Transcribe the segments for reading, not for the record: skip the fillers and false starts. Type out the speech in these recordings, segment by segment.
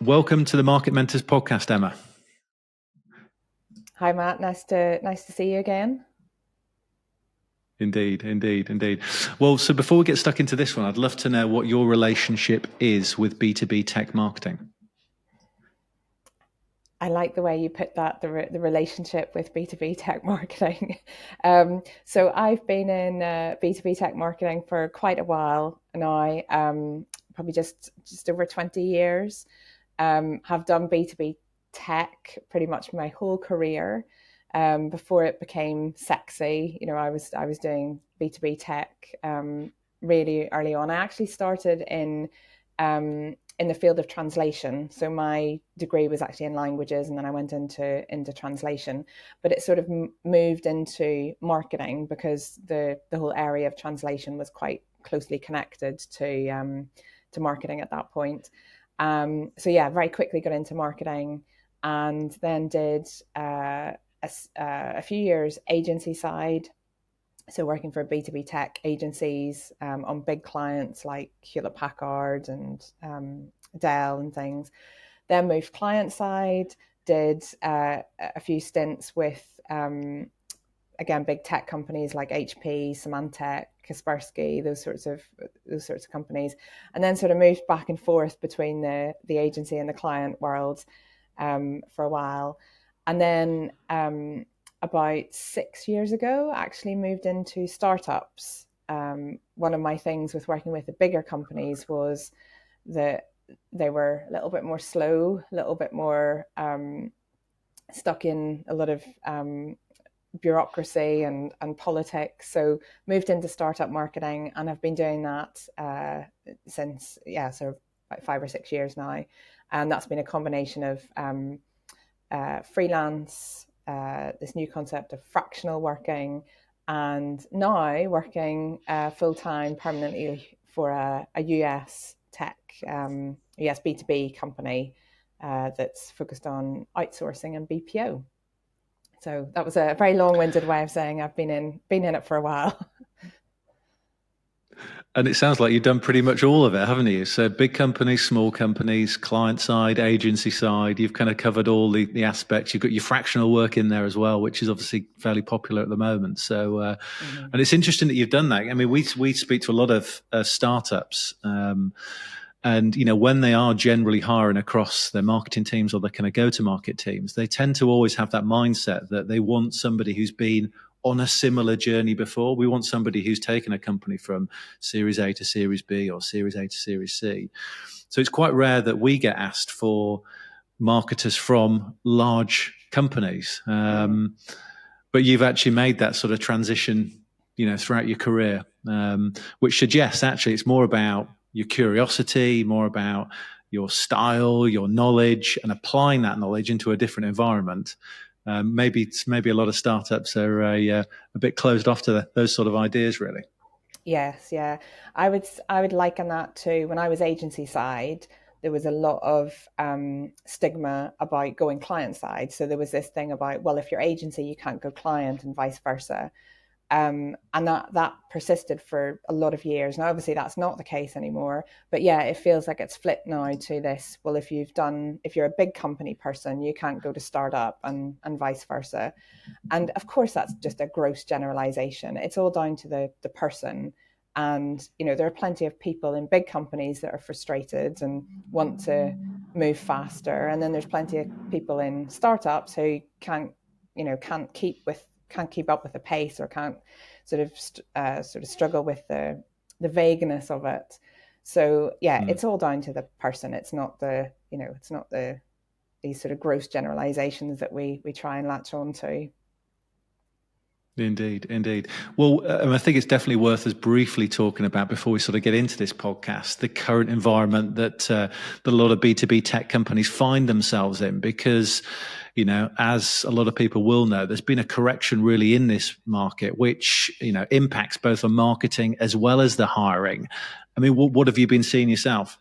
Welcome to the Market Mentors podcast, Emma. Hi, Matt. Nice to see you again. Indeed. Well, so before we get stuck into this one, I'd love to know what your relationship is with B2B tech marketing. I like the way you put that, the relationship with B2B tech marketing. So I've been in B2B tech marketing for quite a while now, probably just over 20 years. Have done B2B tech pretty much my whole career. Before it became sexy, I was doing B2B tech really early on. I actually started in the field of translation. So my degree was actually in languages, and then I went into translation. But it sort of moved into marketing because the whole area of translation was quite closely connected to marketing at that point. So yeah, very quickly got into marketing, and then did a few years agency side. So working for B2B tech agencies on big clients like Hewlett Packard and Dell and things. Then moved client side, did a few stints with, again, big tech companies like HP, Symantec, Kaspersky, those sorts of companies, and then sort of moved back and forth between the agency and the client world for a while. And then about 6 years ago, I actually moved into startups. One of my things with working with the bigger companies was that they were a little bit more slow, a little bit more stuck in a lot of bureaucracy and politics. So moved into startup marketing, and I've been doing that since, sort of about 5 or 6 years now. And that's been a combination of freelance, this new concept of fractional working, and now working full-time permanently for a US tech, US B2B company that's focused on outsourcing and BPO. So that was a very long-winded way of saying I've been in it for a while. And it sounds like you've done pretty much all of it, haven't you? So big companies, small companies, client side, agency side, you've kind of covered all the aspects. You've got your fractional work in there as well, which is obviously fairly popular at the moment. So, and it's interesting that you've done that. I mean, we speak to a lot of startups, and, when they are generally hiring across their marketing teams or their kind of go-to-market teams, they tend to always have that mindset that they want somebody who's been on a similar journey before. We want somebody who's taken a company from Series A to Series B or Series A to Series C. So it's quite rare that we get asked for marketers from large companies. But you've actually made that sort of transition, throughout your career, which suggests actually it's more about your curiosity, more about your style, your knowledge, and applying that knowledge into a different environment. Maybe a lot of startups are a bit closed off to those sort of ideas, really. Yes, yeah. I would liken that to when I was agency side, there was a lot of stigma about going client side. So there was this thing about, well, if you're agency, you can't go client, and vice versa. And that persisted for a lot of years. Now, obviously, that's not the case anymore. But yeah, it feels like it's flipped now to this. Well, if you're a big company person, you can't go to startup, and vice versa. And of course, that's just a gross generalization. It's all down to the person. And, there are plenty of people in big companies that are frustrated and want to move faster. And then there's plenty of people in startups who can't keep up with the pace, or can't sort of struggle with the vagueness of it. So yeah, it's all down to the person. It's not these sort of gross generalizations that we try and latch on to. Indeed. Well, I think it's definitely worth us briefly talking about, before we sort of get into this podcast, the current environment that a lot of B2B tech companies find themselves in, because, as a lot of people will know, there's been a correction really in this market, which, impacts both on marketing as well as the hiring. I mean, what have you been seeing yourself?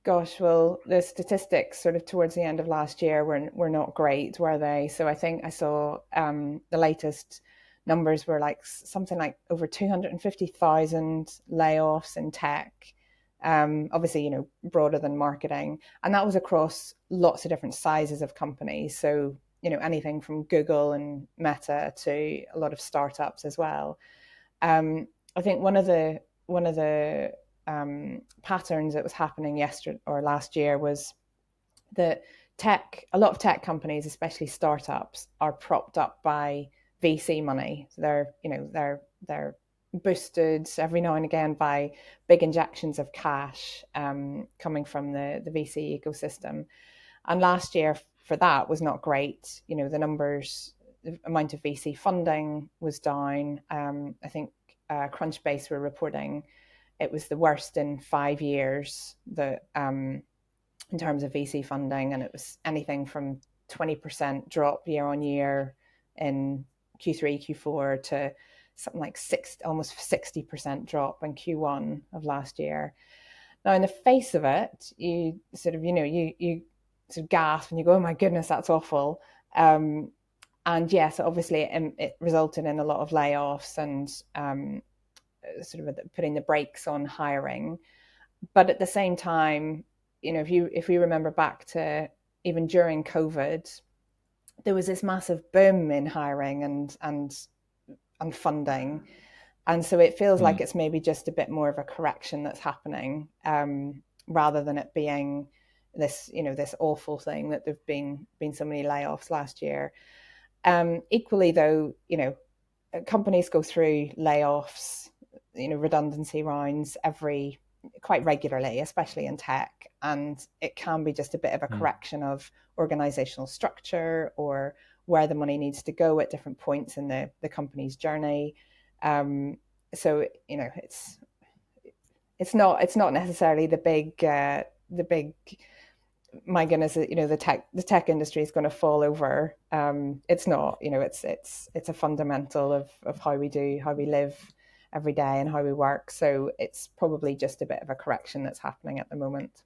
Gosh, well, the statistics sort of towards the end of last year were not great, were they? So I think I saw the latest numbers were like something like over 250,000 layoffs in tech. obviously, broader than marketing. And that was across lots of different sizes of companies. So, anything from Google and Meta to a lot of startups as well. I think one of the patterns that was happening yesterday or last year was that a lot of tech companies, especially startups, are propped up by VC money. So they're boosted every now and again by big injections of cash coming from the VC ecosystem. And last year for that was not great. The numbers, the amount of VC funding was down. I think Crunchbase were reporting it was the worst in 5 years that in terms of VC funding, and it was anything from 20% drop year on year in Q3, Q4 to something like almost 60% drop in Q1 of last year. Now, in the face of it, you sort of, you sort of gasp and you go, oh my goodness, that's awful. And yes, obviously it resulted in a lot of layoffs and sort of putting the brakes on hiring. But at the same time, if we remember back to even during COVID, there was this massive boom in hiring and funding. And so it feels like it's maybe just a bit more of a correction that's happening, rather than it being this awful thing that there've been so many layoffs last year. Equally though, companies go through layoffs, redundancy rounds quite regularly, especially in tech. And it can be just a bit of a correction of organizational structure or where the money needs to go at different points in the company's journey. So, it's not necessarily the big, my goodness, the tech industry is going to fall over. It's not, it's a fundamental of how we live every day and how we work. So it's probably just a bit of a correction that's happening at the moment.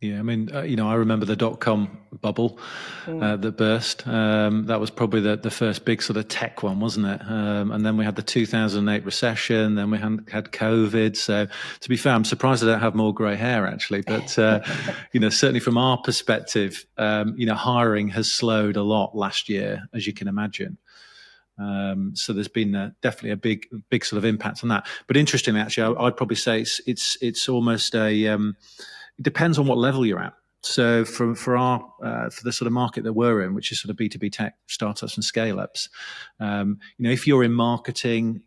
Yeah, I mean, I remember the dot-com bubble that burst. That was probably the first big sort of tech one, wasn't it? And then we had the 2008 recession, then we had COVID. So to be fair, I'm surprised I don't have more grey hair, actually. But, certainly from our perspective, hiring has slowed a lot last year, as you can imagine. So there's been definitely a big sort of impact on that. But interestingly, actually, I'd probably say it's almost it depends on what level you're at. So for the sort of market that we're in, which is sort of B2B tech startups and scale ups, if you're in marketing,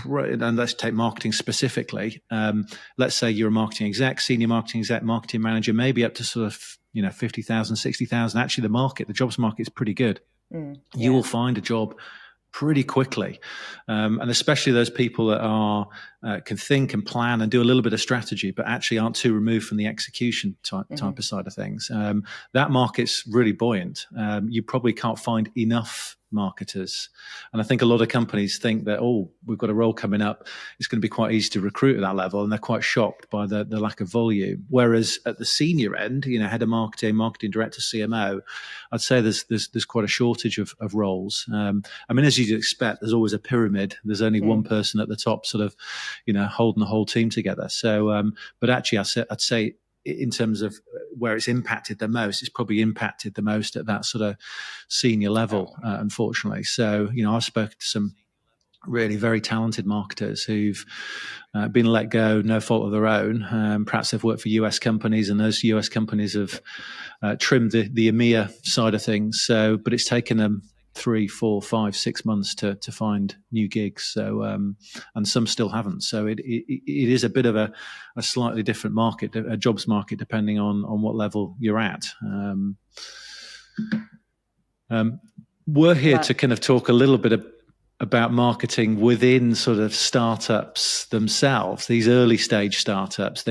and let's take marketing specifically, let's say you're a marketing exec, senior marketing exec, marketing manager, maybe up to sort of 50,000, 60,000. Actually, the jobs market is pretty good. You will find a job pretty quickly, and especially those people that can think and plan and do a little bit of strategy, but actually aren't too removed from the execution type of side of things. That market's really buoyant. You probably can't find enough marketers, and I think a lot of companies think that we've got a role coming up, it's going to be quite easy to recruit at that level, and they're quite shocked by the lack of volume. Whereas at the senior end, head of marketing director, CMO, I'd say there's quite a shortage of roles. I mean, as you'd expect, there's always a pyramid. There's only one person at the top, sort of holding the whole team together. So but actually I'd say in terms of where it's impacted the most, it's probably impacted the most at that sort of senior level, unfortunately. So, I've spoken to some really very talented marketers who've been let go, no fault of their own. Perhaps they've worked for US companies, and those US companies have trimmed the EMEA side of things. So, but it's taken them 3, 4, 5, 6 months to find new gigs. So, and some still haven't. So it is a bit of a slightly different market, a jobs market, depending on what level you're at. We're here to kind of talk a little bit about marketing within sort of startups themselves. These early stage startups,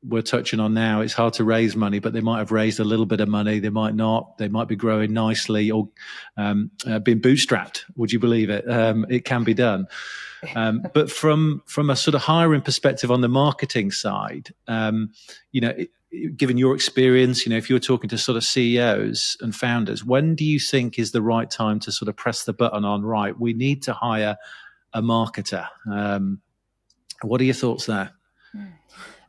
we're touching on now, it's hard to raise money, but they might have raised a little bit of money. They might not. They might be growing nicely or being bootstrapped. Would you believe it? It can be done. But from a sort of hiring perspective on the marketing side, given your experience, if you're talking to sort of CEOs and founders, when do you think is the right time to sort of press the button on, right, we need to hire a marketer? What are your thoughts there?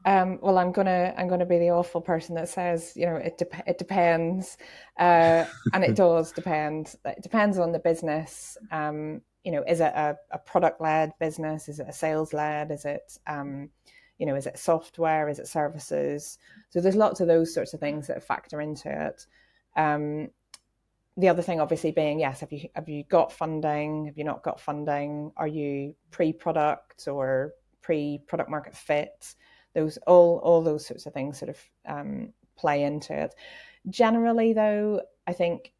Well, I'm gonna be the awful person that says, it depends, and it does depend. It depends on the business. Is it a product led business? Is it a sales led? Is it software? Is it services? So there's lots of those sorts of things that factor into it. Um, the other thing, obviously, being yes, have you got funding? Have you not got funding? Are you pre-product or pre-product market fit? Those all those sorts of things sort of play into it. Generally, though, I think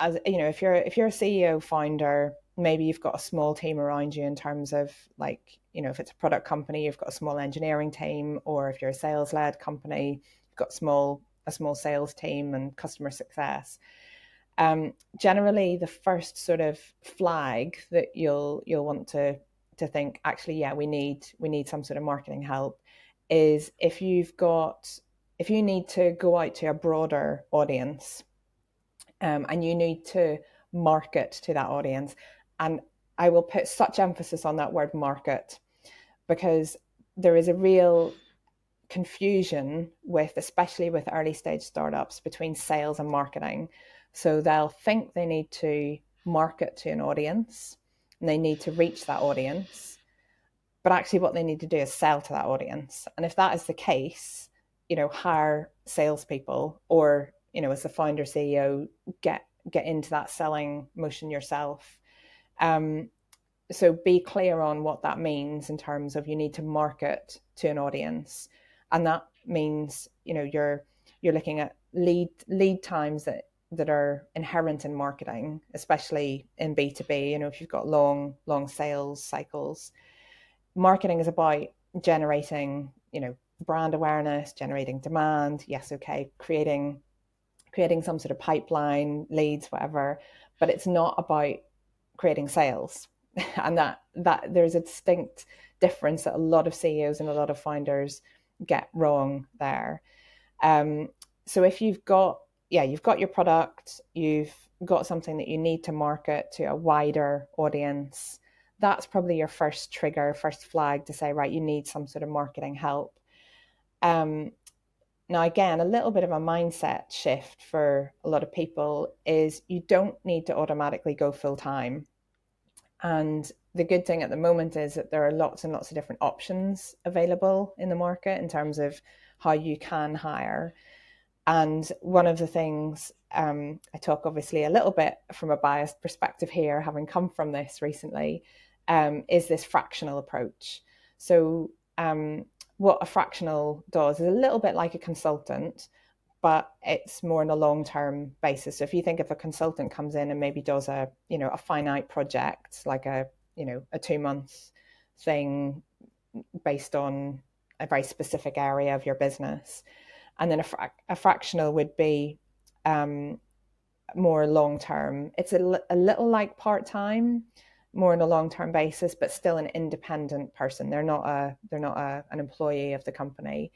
as if you're a CEO founder, maybe you've got a small team around you in terms of like if it's a product company, you've got a small engineering team, or if you're a sales led company, you've got a small sales team and customer success. Generally, the first sort of flag that you'll want to think, actually, yeah, we need some sort of marketing help, is if you need to go out to a broader audience, and you need to market to that audience. And I will put such emphasis on that word market, because there is a real confusion especially with early stage startups, between sales and marketing. So they'll think they need to market to an audience and they need to reach that audience, but actually what they need to do is sell to that audience. And if that is the case, hire salespeople, or as the founder CEO, get into that selling motion yourself. So be clear on what that means in terms of, you need to market to an audience, and that means you're looking at lead times that are inherent in marketing, especially in B2B. If you've got long sales cycles, marketing is about generating brand awareness, generating demand. Yes, okay, creating some sort of pipeline, leads, whatever, but it's not about creating sales. And that there's a distinct difference that a lot of CEOs and a lot of founders get wrong there. So if you've got your product, you've got something that you need to market to a wider audience, that's probably your first trigger, first flag to say, right, you need some sort of marketing help. Now, again, a little bit of a mindset shift for a lot of people is, you don't need to automatically go full time. And the good thing at the moment is that there are lots and lots of different options available in the market in terms of how you can hire. And one of the things, I talk obviously a little bit from a biased perspective here, having come from this recently, is this fractional approach. So what a fractional does is a little bit like a consultant, but it's more on a long-term basis. So if you think if a consultant comes in and maybe does a finite project, like a 2-month thing based on a very specific area of your business, and then a fractional would be more long-term. It's a little like part-time, more on a long-term basis, but still an independent person. They're not an employee of the company.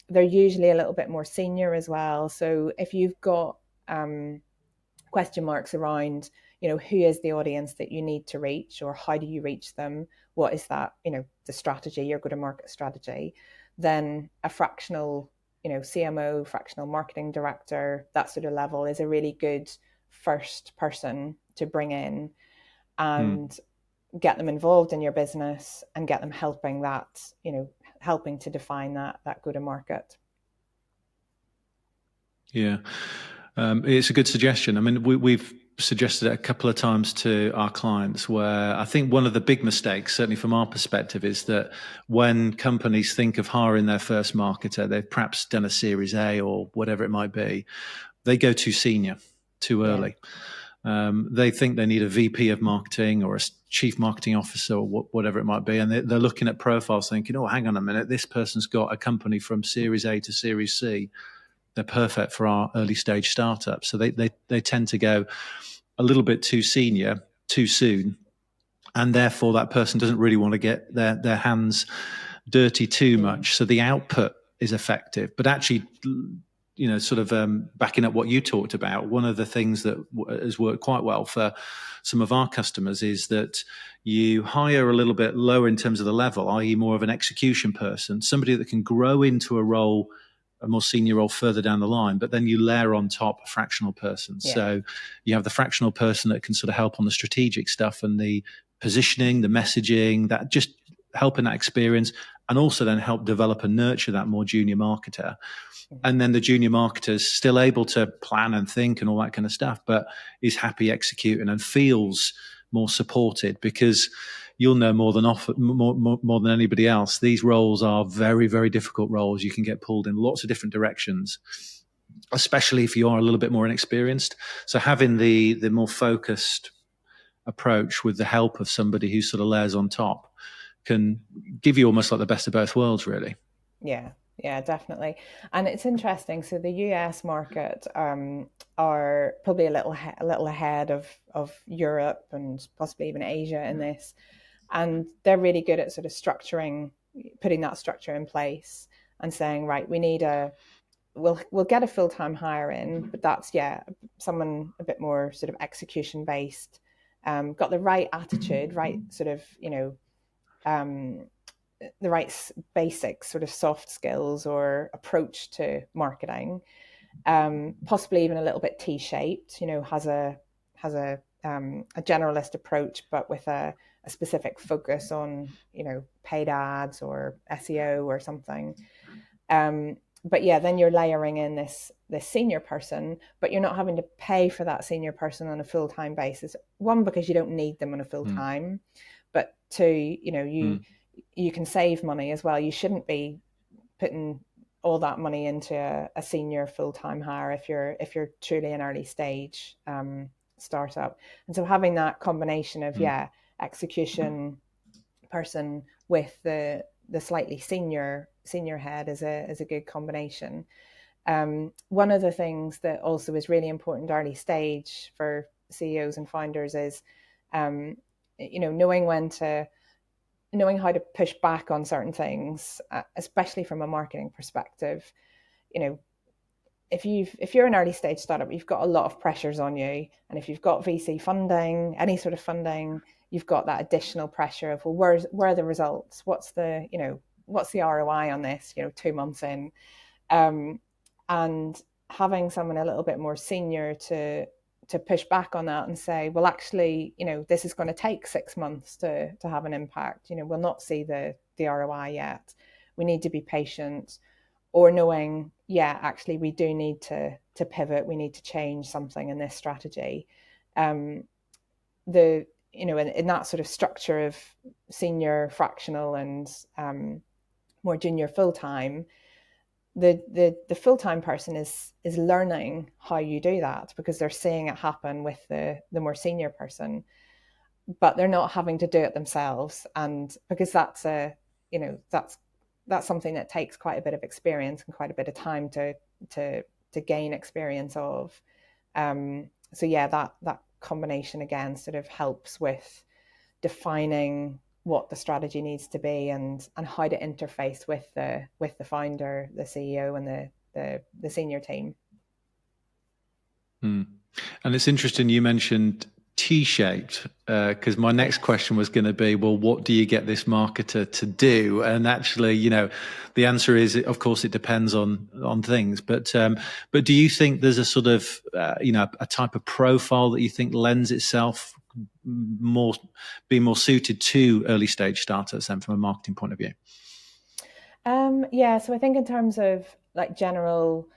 They're usually a little bit more senior as well. So if you've got question marks around, who is the audience that you need to reach, or how do you reach them? What is that, the strategy, your go-to-market strategy? Then a fractional, CMO, fractional marketing director, that sort of level is a really good first person to bring in and get them involved in your business and get them helping to define that go-to-market. Yeah, it's a good suggestion. I mean, we've suggested it a couple of times to our clients, where I think one of the big mistakes, certainly from our perspective, is that when companies think of hiring their first marketer, they've perhaps done a Series A or whatever it might be, they go too senior, too early. They think they need a VP of marketing or a chief marketing officer or whatever it might be. And they're looking at profiles thinking, oh, hang on a minute, this person's got a company from Series A to Series C. They're perfect for our early stage startup. So they tend to go a little bit too senior too soon. And therefore that person doesn't really want to get their hands dirty too much. So the output is effective, but actually sort of backing up what you talked about, one of the things that has worked quite well for some of our customers is that you hire a little bit lower in terms of the level, i.e. more of an execution person, somebody that can grow into a role, a more senior role further down the line, but then you layer on top a fractional person. Yeah. So you have the fractional person that can sort of help on the strategic stuff and the positioning, the messaging, that just helping that experience, and also then help develop and nurture that more junior marketer. And then the junior marketer is still able to plan and think and all that kind of stuff, but is happy executing and feels more supported, because you'll know more than anybody else. These roles are very, very difficult roles. You can get pulled in lots of different directions, especially if you are a little bit more inexperienced. So having the more focused approach with the help of somebody who sort of layers on top can give you almost like the best of both worlds, really. Yeah, definitely. And it's interesting. So the US market are probably a little ahead of Europe and possibly even Asia in this. And they're really good at sort of putting that structure in place and saying, right, we'll get a full-time hire in, but that's, someone a bit more sort of execution based, got the right attitude, right sort of, the right basic sort of soft skills or approach to marketing, possibly even a little bit T-shaped, has a generalist approach, but with a specific focus on, paid ads or SEO or something. But then you're layering in this senior person, but you're not having to pay for that senior person on a full-time basis. One, because you don't need them on a full-time, but two, you can save money as well. You shouldn't be putting all that money into a senior full-time hire if you're truly an early stage startup. And so having that combination of execution person with the slightly senior head is a good combination. One of the things that also is really important early stage for CEOs and founders is knowing how to push back on certain things, especially from a marketing perspective. If you're an early stage startup, you've got a lot of pressures on you, and if you've got VC funding, any sort of funding, you've got that additional pressure of, well, where are the results? What's the ROI on this? 2 months in, and having someone a little bit more senior to push back on that and say, well, actually, this is going to take 6 months to have an impact. We'll not see the ROI yet. We need to be patient. Or knowing, actually, we do need to pivot. We need to change something in this strategy. In that sort of structure of senior, fractional, and more junior full-time, the full-time person is learning how you do that, because they're seeing it happen with the more senior person, but they're not having to do it themselves. And because that's something that takes quite a bit of experience and quite a bit of time to gain experience of. That combination again sort of helps with defining what the strategy needs to be and how to interface with the founder, the CEO, and the senior team. And it's interesting you mentioned T-shaped, because my next question was going to be, well, what do you get this marketer to do? And actually, the answer is, of course, it depends on things. But do you think there's a sort of a type of profile that you think lends itself be more suited to early stage startups then from a marketing point of view? So I think in terms of like general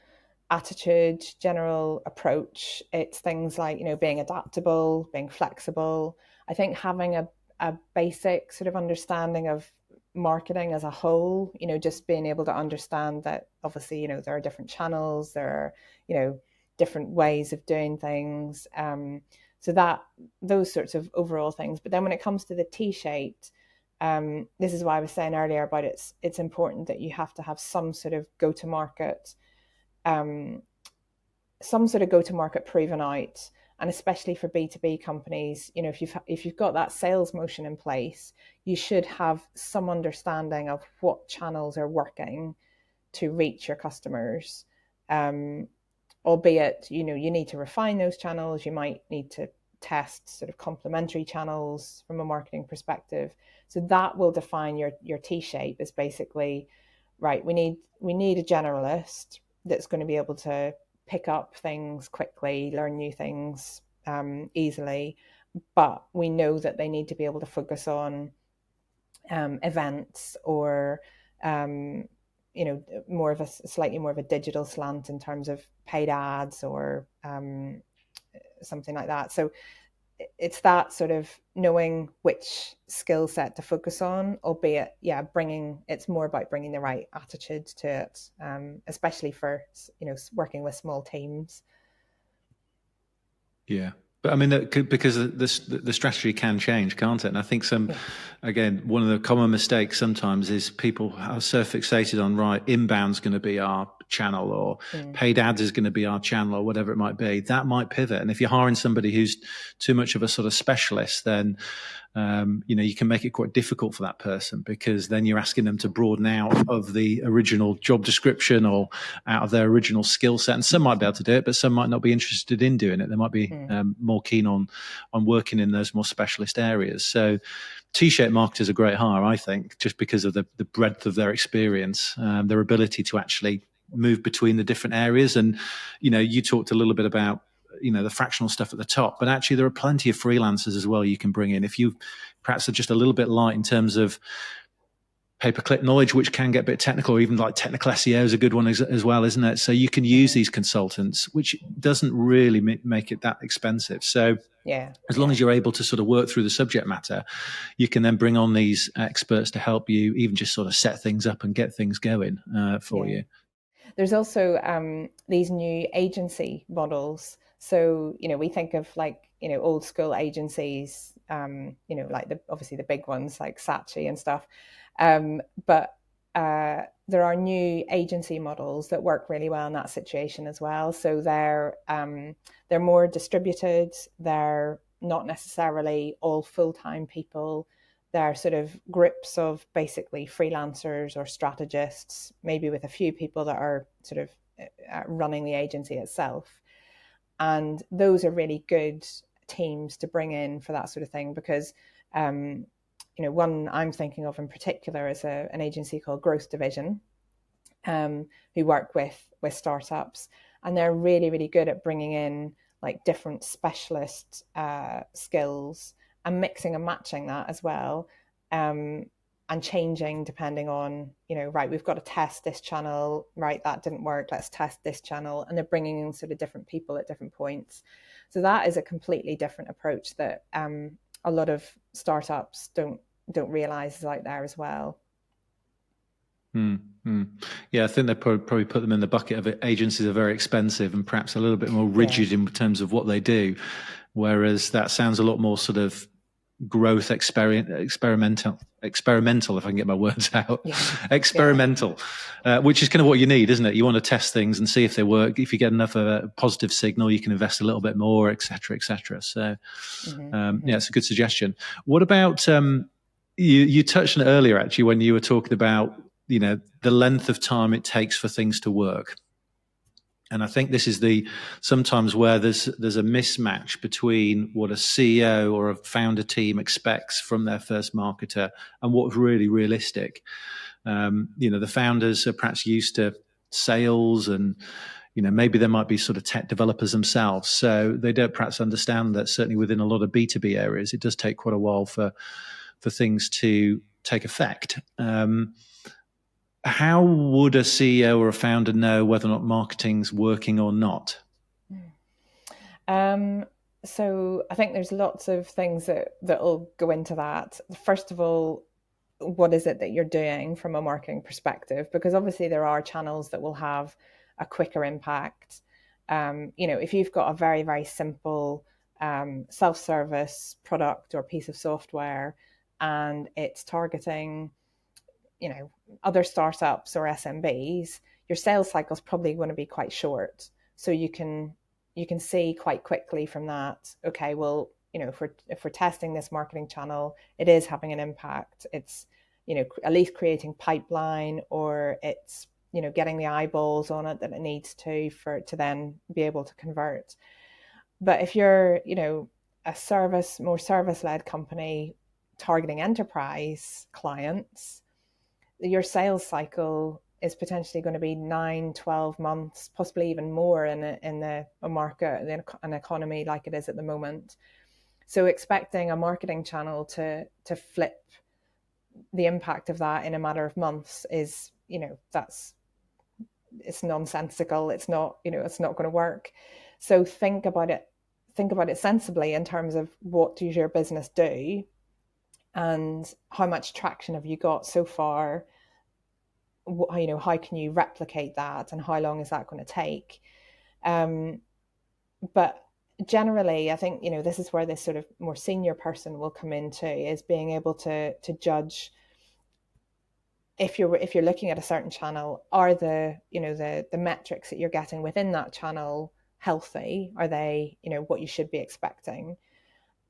attitude, general approach, it's things like, being adaptable, being flexible. I think having a basic sort of understanding of marketing as a whole, just being able to understand that obviously, there are different channels, there are, different ways of doing things. So that those sorts of overall things. But then when it comes to the T-shaped, this is why I was saying earlier about it's important that you have to have some sort of go-to-market proven out. And especially for B2B companies, if you've got that sales motion in place, you should have some understanding of what channels are working to reach your customers. albeit, you need to refine those channels. You might need to test sort of complementary channels from a marketing perspective. So that will define your T-shape. Is basically, right, we need a generalist that's going to be able to pick up things quickly, learn new things easily, but we know that they need to be able to focus on events, or slightly more of a digital slant in terms of paid ads, or something like that. So it's that sort of knowing which skill set to focus on, albeit, it's more about bringing the right attitude to it, especially for, working with small teams. Yeah. But I mean, because the strategy can change, can't it? And I think again, one of the common mistakes sometimes is people are so fixated on, right, inbound's going to be our channel, or paid ads is going to be our channel, or whatever it might be. That might pivot. And if you're hiring somebody who's too much of a sort of specialist, then you can make it quite difficult for that person, because then you're asking them to broaden out of the original job description or out of their original skill set. And some might be able to do it, but some might not be interested in doing it. They might be more keen on working in those more specialist areas. So T-shaped marketers are a great hire, I think, just because of the breadth of their experience, their ability to actually move between the different areas. And, you talked a little bit about the fractional stuff at the top, but actually there are plenty of freelancers as well you can bring in if you perhaps are just a little bit light in terms of pay-per-click knowledge, which can get a bit technical, or even like technical SEO is a good one as well, isn't it? So you can use these consultants, which doesn't really make it that expensive. So as long as you're able to sort of work through the subject matter, you can then bring on these experts to help you even just sort of set things up and get things going for you. There's also these new agency models. So, we think of old school agencies, like obviously the big ones like Saatchi and stuff. But there are new agency models that work really well in that situation as well. So they're more distributed. They're not necessarily all full-time people. They're sort of groups of basically freelancers or strategists, maybe with a few people that are sort of running the agency itself. And those are really good teams to bring in for that sort of thing, because one I'm thinking of in particular is an agency called Growth Division, who work with startups, and they're really, really good at bringing in like different specialist skills and mixing and matching that as well, and changing depending on, right, we've got to test this channel, right, that didn't work, let's test this channel. And they're bringing in sort of different people at different points. So that is a completely different approach that a lot of startups don't realize is out there as well. Yeah, I think they probably put them in the bucket of it. Agencies are very expensive and perhaps a little bit more rigid in terms of what they do, whereas that sounds a lot more sort of growth experimental, if I can get my words out. Experimental, which is kind of what you need, isn't it? You want to test things and see if they work. If you get enough of a positive signal, you can invest a little bit more, etc., etc. So it's a good suggestion. What about you touched on it earlier, actually, when you were talking about the length of time it takes for things to work. And I think this is sometimes where there's a mismatch between what a CEO or a founder team expects from their first marketer and what's really realistic. The founders are perhaps used to sales, and maybe they might be sort of tech developers themselves, so they don't perhaps understand that certainly within a lot of B2B areas, it does take quite a while for things to take effect. How would a CEO or a founder know whether or not marketing's working or not? So I think there's lots of things that'll go into that. First of all, what is it that you're doing from a marketing perspective? Because obviously there are channels that will have a quicker impact. If you've got a very, very simple self-service product or piece of software and it's targeting other startups or SMBs, your sales cycle is probably going to be quite short. So you can see quite quickly from that, okay, well, if we're testing this marketing channel, it is having an impact. It's, at least creating pipeline, or it's getting the eyeballs on it that it needs to for it to then be able to convert. But if you're, a more service-led company targeting enterprise clients, your sales cycle is potentially going to be 9, 12 months, possibly even more in a market, in an economy like it is at the moment. So expecting a marketing channel to flip the impact of that in a matter of months is, it's nonsensical. It's not, it's not going to work. So think about it sensibly in terms of what does your business do and how much traction have you got so far? How can you replicate that and how long is that going to take? But generally, I think, this is where this sort of more senior person will come into, is being able to judge if you're looking at a certain channel, are the metrics that you're getting within that channel healthy? Are they, what you should be expecting?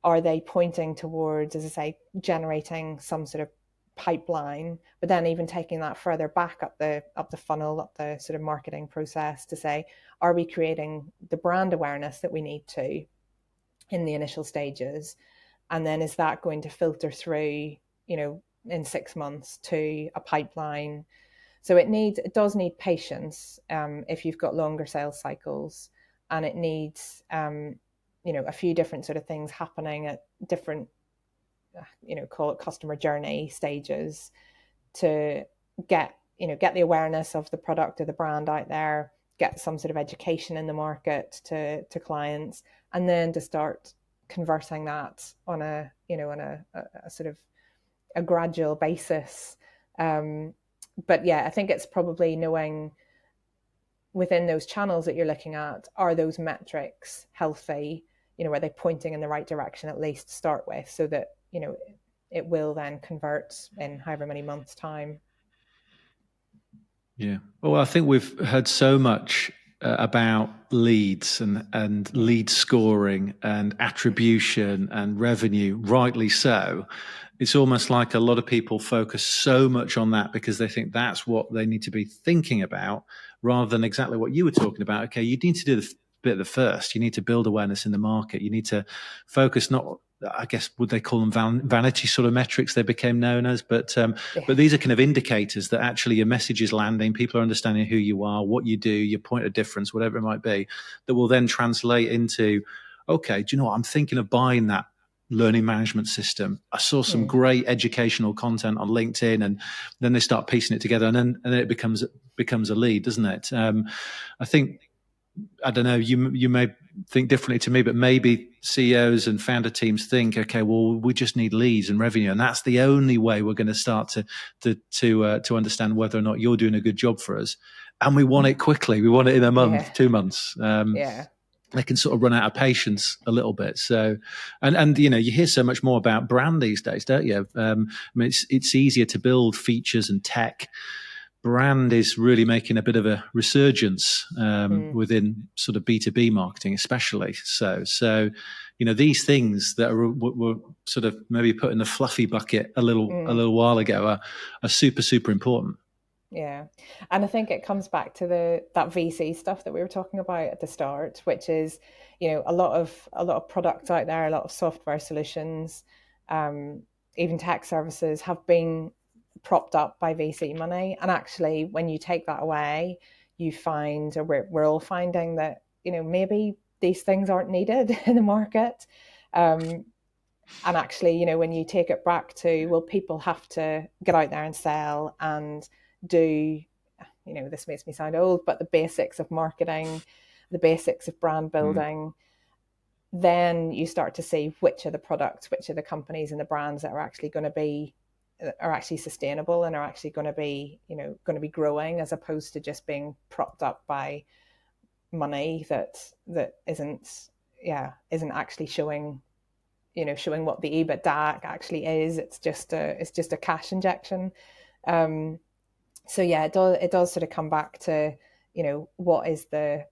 Are they pointing towards, as I say, generating some sort of pipeline, but then even taking that further back up the funnel, up the sort of marketing process to say, are we creating the brand awareness that we need to in the initial stages? And then is that going to filter through, in 6 months to a pipeline? So it does need patience if you've got longer sales cycles, and it needs a few different sort of things happening at different call it customer journey stages to get the awareness of the product or the brand out there, get some sort of education in the market to clients, and then to start converting that on a sort of a gradual basis. But yeah, I think it's probably knowing within those channels that you're looking at, are those metrics healthy? Are they pointing in the right direction at least to start with, so that it will then convert in however many months' time. Yeah. Well, I think we've heard so much about leads and lead scoring and attribution and revenue, rightly so. It's almost like a lot of people focus so much on that because they think that's what they need to be thinking about, rather than exactly what you were talking about. Okay, you need to do the bit of the first. You need to build awareness in the market. You need to focus not, I guess, would they call them vanity sort of metrics they became known as, but these are kind of indicators that actually your message is landing, people are understanding who you are, what you do, your point of difference, whatever it might be, that will then translate into, okay, do you know what, I'm thinking of buying that learning management system. I saw some great educational content on LinkedIn, and then they start piecing it together, and then it becomes a lead, doesn't it? I think, I don't know, you may think differently to me, but maybe CEOs and founder teams think, okay, well, we just need leads and revenue, and that's the only way we're going to start to understand whether or not you're doing a good job for us. And we want it quickly. We want it in a month, 2 months. They can sort of run out of patience a little bit. So, and you hear so much more about brand these days, don't you? I mean, it's easier to build features and tech. Brand is really making a bit of a resurgence within sort of B2B marketing, especially. So these things that were sort of maybe put in the fluffy bucket a little while ago are super, super important. Yeah, and I think it comes back to that VC stuff that we were talking about at the start, which is, a lot of products out there, a lot of software solutions, even tech services have been propped up by VC money. And actually, when you take that away, you find, or we're all finding that, maybe these things aren't needed in the market. And actually, when you take it back to, well, people have to get out there and sell and do, this makes me sound old, but the basics of marketing, the basics of brand building, then you start to see which are the products, which are the companies and the brands that are actually sustainable and are actually going to be growing, as opposed to just being propped up by money that isn't actually showing what the EBITDA actually is. It's just a cash injection. So yeah, it does sort of come back to, what is the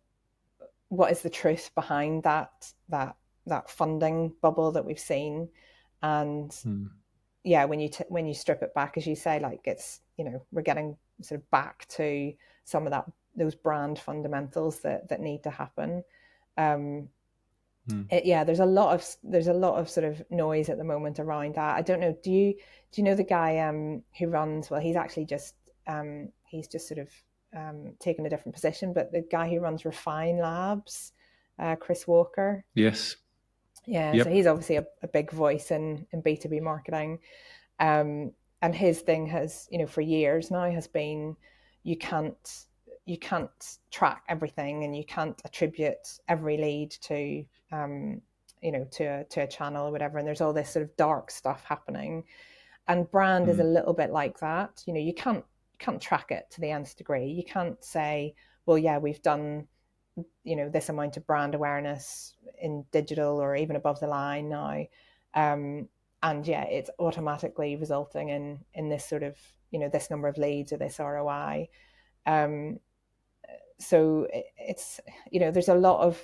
truth behind that funding bubble that we've seen. And yeah, when you strip it back, as you say, like it's, we're getting sort of back to some of those brand fundamentals that need to happen. There's a lot of sort of noise at the moment around that. I don't know. Do you know the guy who runs? Well, he's actually just sort of taken a different position. But the guy who runs Refine Labs, Chris Walker. Yes. Yeah. Yep. So he's obviously a big voice in B2B marketing, and his thing has, for years now, has been you can't track everything, and you can't attribute every lead to to a channel or whatever, and there's all this sort of dark stuff happening, and brand is a little bit like that. You can't track it to the nth degree. You can't say, well, yeah, we've done this amount of brand awareness in digital or even above the line now, and yeah, it's automatically resulting in this sort of this number of leads or this ROI. So it's there's a lot of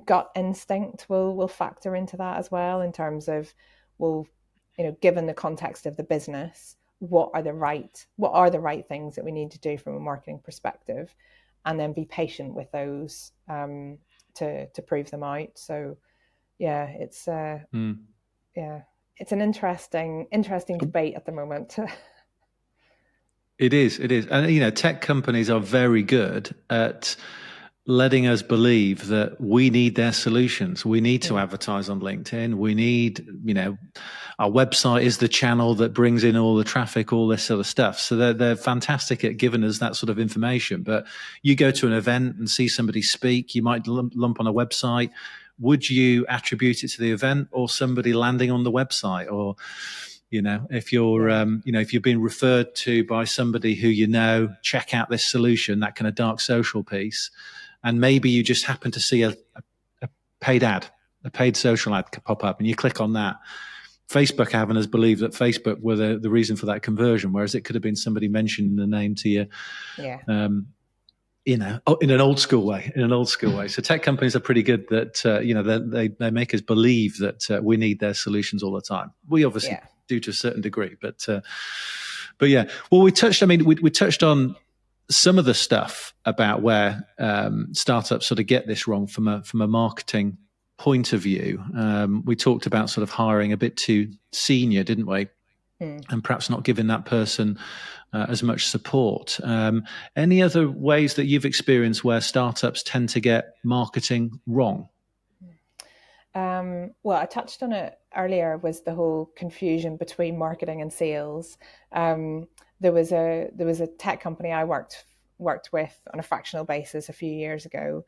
gut instinct will factor into that as well, in terms of, well, given the context of the business, what are the right things that we need to do from a marketing perspective, and then be patient with those to prove them out. So yeah, it's it's an interesting debate at the moment. It is. And, tech companies are very good at letting us believe that we need their solutions. We need to advertise on LinkedIn. We need, our website is the channel that brings in all the traffic, all this sort of stuff. So they're fantastic at giving us that sort of information. But you go to an event and see somebody speak, you might lump on a website. Would you attribute it to the event or somebody landing on the website? Or if you're, if you've been referred to by somebody who check out this solution, that kind of dark social piece, and maybe you just happen to see a paid ad, a paid social ad pop up, and you click on that. Facebook having us believe that Facebook were the reason for that conversion, whereas it could have been somebody mentioning the name to you. Yeah. In an old school way. So tech companies are pretty good that they make us believe that we need their solutions all the time. We obviously do to a certain degree, but yeah. Well, we touched on some of the stuff about where startups sort of get this wrong from a marketing point of view. We talked about sort of hiring a bit too senior, didn't we? And perhaps not giving that person as much support. Any other ways that you've experienced where startups tend to get marketing wrong? Well, I touched on it earlier, was the whole confusion between marketing and sales. There was a tech company I worked with on a fractional basis a few years ago,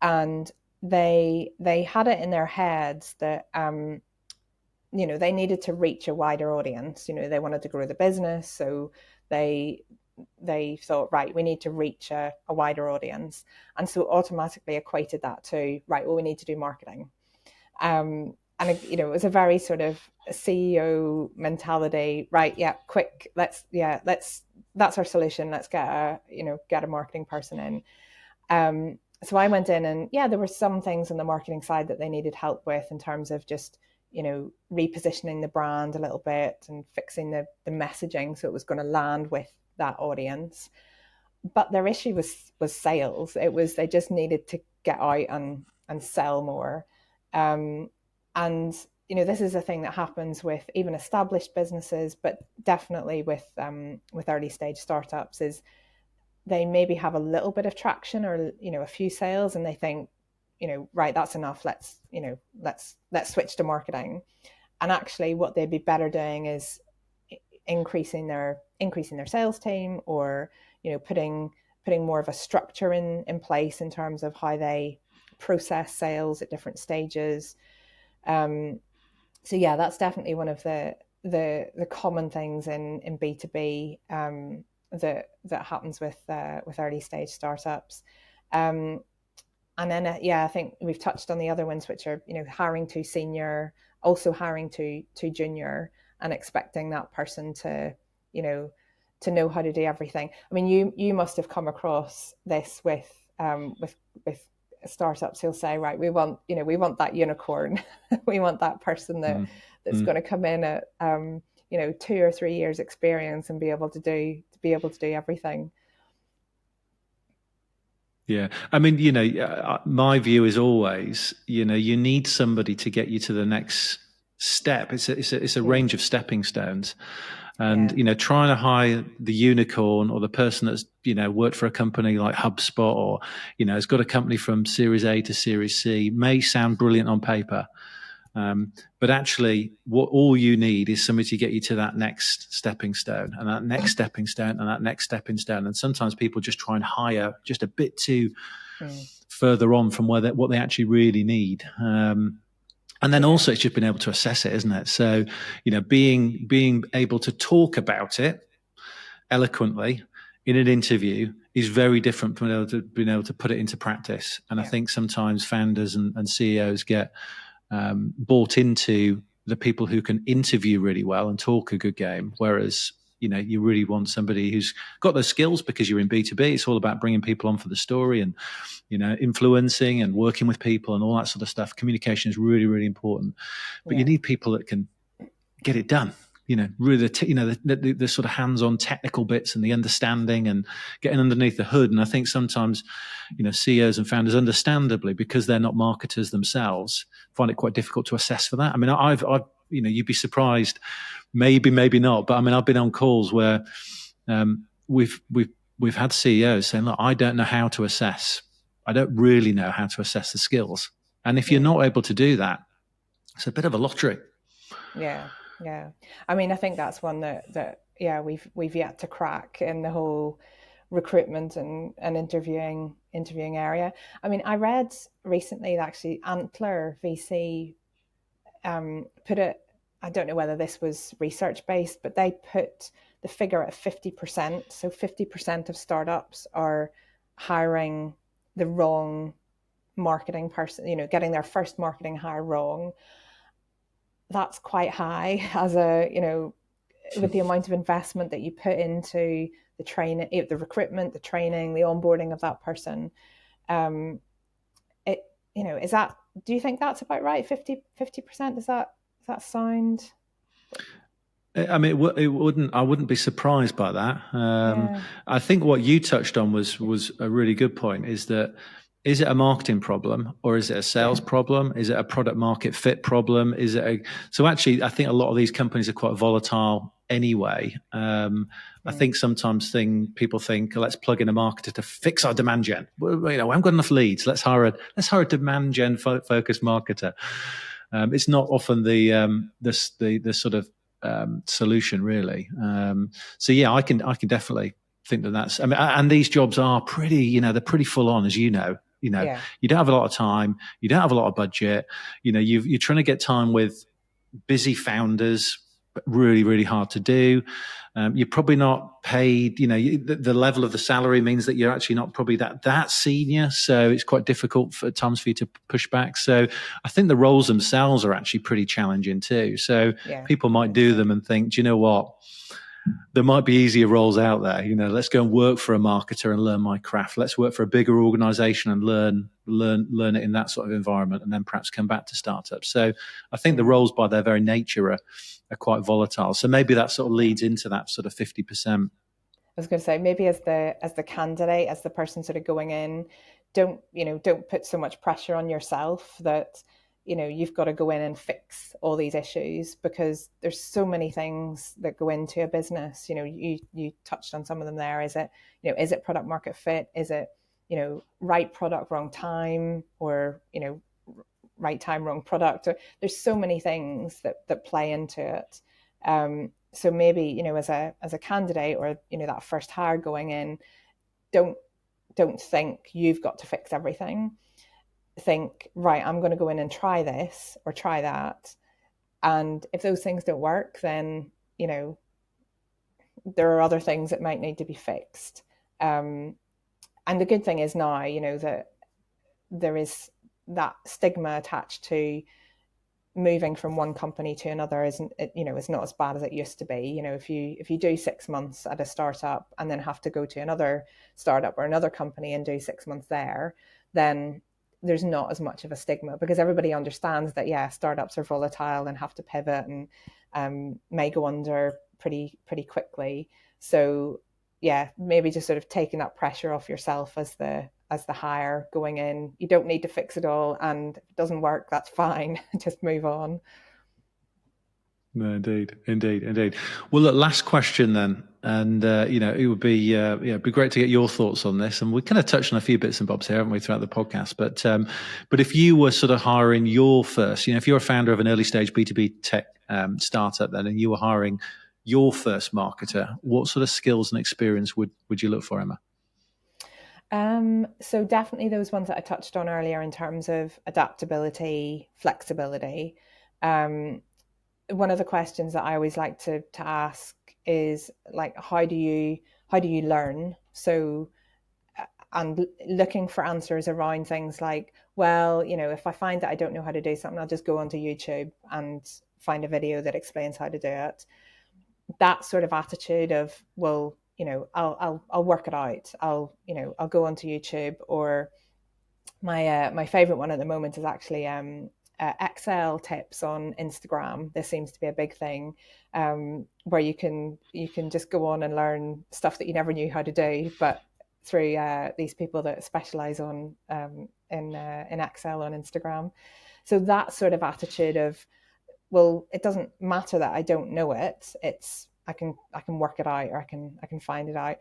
and they had it in their heads that they needed to reach a wider audience. They wanted to grow the business, so they thought, right, we need to reach a wider audience, and so automatically equated that to, right, well, we need to do marketing. And it was a very sort of CEO mentality, right? Yeah, quick, that's our solution. Let's get a marketing person in. So I went in, and there were some things on the marketing side that they needed help with, in terms of just repositioning the brand a little bit and fixing the messaging so it was going to land with that audience. But their issue was sales. It was, they just needed to get out and sell more. And this is a thing that happens with even established businesses, but definitely with early stage startups, is they maybe have a little bit of traction or a few sales, and they think, right, that's enough. Let's switch to marketing. And actually, what they'd be better doing is increasing their sales team, or putting more of a structure in place in terms of how they process sales at different stages. So yeah, that's definitely one of the common things in B2B that happens with early stage startups. And then, I think we've touched on the other ones, which are, hiring too senior, also hiring too junior, and expecting that person to know how to do everything. I mean, you must have come across this with startups who'll say, right, we want that unicorn, we want that person that's going to come in at 2 or 3 years experience and be able to do everything. Yeah. I mean, my view is always, you need somebody to get you to the next step. It's a Yeah, range of stepping stones. And, yeah, trying to hire the unicorn or the person that's, worked for a company like HubSpot or, has got a company from Series A to Series C may sound brilliant on paper. But actually, what all you need is somebody to get you to that next stepping stone, and that next stepping stone, and that next stepping stone. And sometimes people just try and hire just a bit too mm, further on from what they actually really need. And then yeah, also, it's just being able to assess it, isn't it? So, being able to talk about it eloquently in an interview is very different from being able to put it into practice. And I yeah, think sometimes founders and CEOs get bought into the people who can interview really well and talk a good game, whereas you really want somebody who's got those skills, because you're in B2B. It's all about bringing people on for the story and influencing and working with people and all that sort of stuff. Communication is really, really important, but you yeah, need people that can get it done. Really, the sort of hands-on technical bits and the understanding and getting underneath the hood. And I think sometimes, CEOs and founders, understandably, because they're not marketers themselves, find it quite difficult to assess for that. I mean, I've you'd be surprised, maybe not, but I mean, I've been on calls where we've had CEOs saying, "Look, I don't know how to assess. I don't really know how to assess the skills." And if you're yeah. not able to do that, it's a bit of a lottery. Yeah, yeah. I mean, I think that's one that yeah, we've yet to crack in the whole recruitment and interviewing area. I mean, I read recently that actually Antler VC put it. I don't know whether this was research based, but they put the figure at 50%. So 50% of startups are hiring the wrong marketing person, getting their first marketing hire wrong. That's quite high as with the amount of investment that you put into the training, the recruitment, the training, the onboarding of that person. Um, it, is that, do you think that's about right? 50%? Does that sound? I mean, I wouldn't be surprised by that. Yeah. I think what you touched on was a really good point. Is it a marketing problem, or is it a sales Yeah. problem? Is it a product market fit problem? So actually, I think a lot of these companies are quite volatile anyway. I think sometimes people think, let's plug in a marketer to fix our demand gen. Well, we haven't got enough leads. Let's hire a demand gen focused marketer. It's not often the sort of solution, really. So yeah, I can definitely think that's. I mean, and these jobs are pretty. They're pretty full on, as you know. Yeah. You don't have a lot of time. You don't have a lot of budget. You're trying to get time with busy founders, but really, really hard to do. You're probably not paid. The level of the salary means that you're actually not probably that senior. So it's quite difficult at times for you to push back. So I think the roles themselves are actually pretty challenging too. So Yeah. people I might think do so. them and think, do you know what? There might be easier roles out there. Let's go and work for a marketer and learn my craft. Let's work for a bigger organization and learn it in that sort of environment, and then perhaps come back to startups. So I think the roles by their very nature are quite volatile. So maybe that sort of Yeah. leads into that sort of 50%. I was going to say, maybe as the candidate, as the person sort of going in, don't put so much pressure on yourself that you've got to go in and fix all these issues, because there's so many things that go into a business. You touched on some of them there. Is it product market fit? Is it right product, wrong time, or right time, wrong product? There's so many things that play into it. So maybe as a candidate, or that first hire going in, don't think you've got to fix everything. Think, right, I'm going to go in and try this or try that, and if those things don't work, then there are other things that might need to be fixed. And the good thing is now, that there is that stigma attached to moving from one company to another. Isn't it, it's not as bad as it used to be. If you do 6 months at a startup and then have to go to another startup or another company and do 6 months there, then there's not as much of a stigma, because everybody understands that, yeah, startups are volatile and have to pivot and may go under pretty quickly. So yeah, maybe just sort of taking that pressure off yourself as as the hire going in. You don't need to fix it all, and if it doesn't work, that's fine. Just move on. No, indeed. Well, look, last question then, and it would be it'd be great to get your thoughts on this. And we kind of touched on a few bits and bobs here, haven't we, throughout the podcast? But if you were sort of hiring your first, if you're a founder of an early stage B2B tech startup, then, and you were hiring your first marketer, what sort of skills and experience would you look for, Emma? So definitely those ones that I touched on earlier in terms of adaptability, flexibility. One of the questions that I always like to ask is like, how do you learn? So, and looking for answers around things like, well, if I find that I don't know how to do something, I'll just go onto YouTube and find a video that explains how to do it. That sort of attitude of, well, I'll work it out. I'll go onto YouTube. Or my favorite one at the moment is actually Excel tips on Instagram. This seems to be a big thing, where you can just go on and learn stuff that you never knew how to do, but through these people that specialize on in Excel on Instagram. So that sort of attitude of, well, it doesn't matter that I don't know it. It's I can work it out, or I can find it out.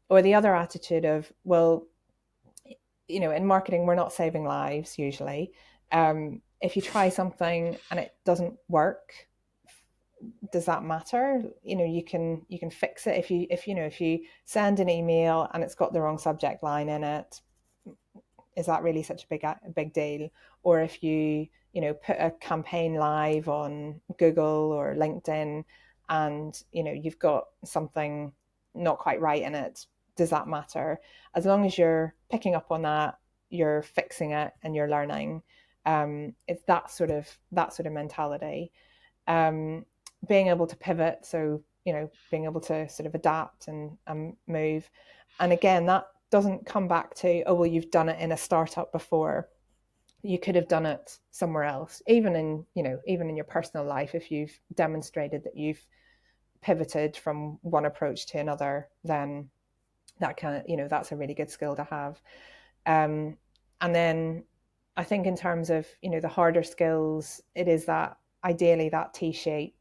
Or the other attitude of, well, in marketing, we're not saving lives usually. If you try something and it doesn't work, does that matter? You can fix it. If you send an email and it's got the wrong subject line in it, is that really such a big deal? Or if you put a campaign live on Google or LinkedIn, and you've got something not quite right in it, does that matter? As long as you're picking up on that, you're fixing it and you're learning. It's that sort of mentality. Being able to pivot, so being able to sort of adapt and move. And again, that doesn't come back to, oh well, you've done it in a startup before. You could have done it somewhere else, even in your personal life. If you've demonstrated that you've pivoted from one approach to another, then that that's a really good skill to have. And then I think in terms of the harder skills, it is that ideally that T-shape,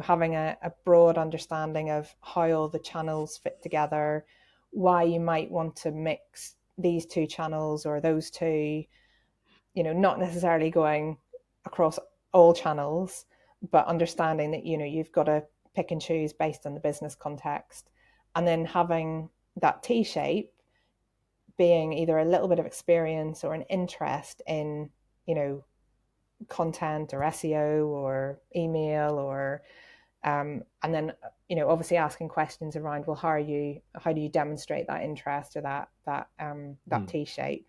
having a broad understanding of how all the channels fit together, why you might want to mix these two channels or those two, not necessarily going across all channels, but understanding that you've got to pick and choose based on the business context. And then having that T-shape being either a little bit of experience or an interest in content or SEO or email, or and then obviously asking questions around, well, how do you demonstrate that interest or that T-shape?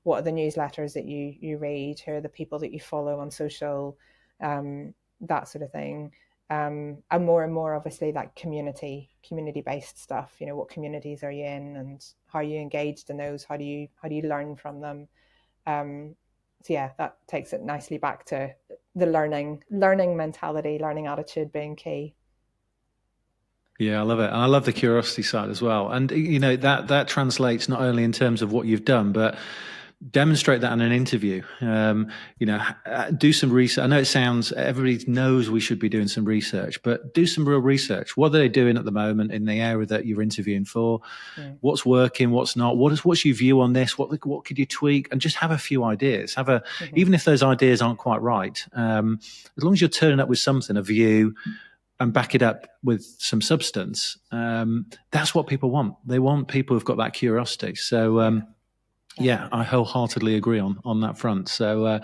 What are the newsletters that you read? Who are the people that you follow on social? That sort of thing. And more obviously that community based stuff. What communities are you in, and how are you engaged in those? How do you learn from them? So yeah, that takes it nicely back to the learning mentality, learning attitude being key. Yeah, I love it. And I love the curiosity side as well. And, that translates not only in terms of what you've done, but demonstrate that in an interview. Do some research. I know everybody knows we should be doing some research, but do some real research. What are they doing at the moment in the area that you're interviewing for? Yeah. What's working, what's not? What's your view on this? What could you tweak? And just have a few ideas. Even if those ideas aren't quite right, as long as you're turning up with something, a view, and back it up with some substance, that's what people want. They want people who've got that curiosity. So, yeah, I wholeheartedly agree on that front. So,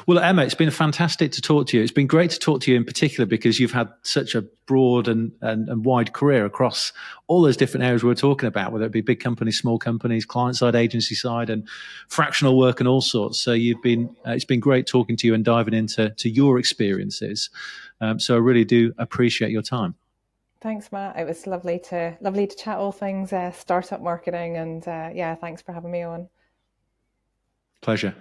well, Emma, it's been fantastic to talk to you. It's been great to talk to you in particular because you've had such a broad and wide career across all those different areas we were talking about, whether it be big companies, small companies, client side, agency side, and fractional work and all sorts. So it's been great talking to you and diving into your experiences. So I really do appreciate your time. Thanks, Matt. It was lovely to chat all things startup marketing, and thanks for having me on. Pleasure.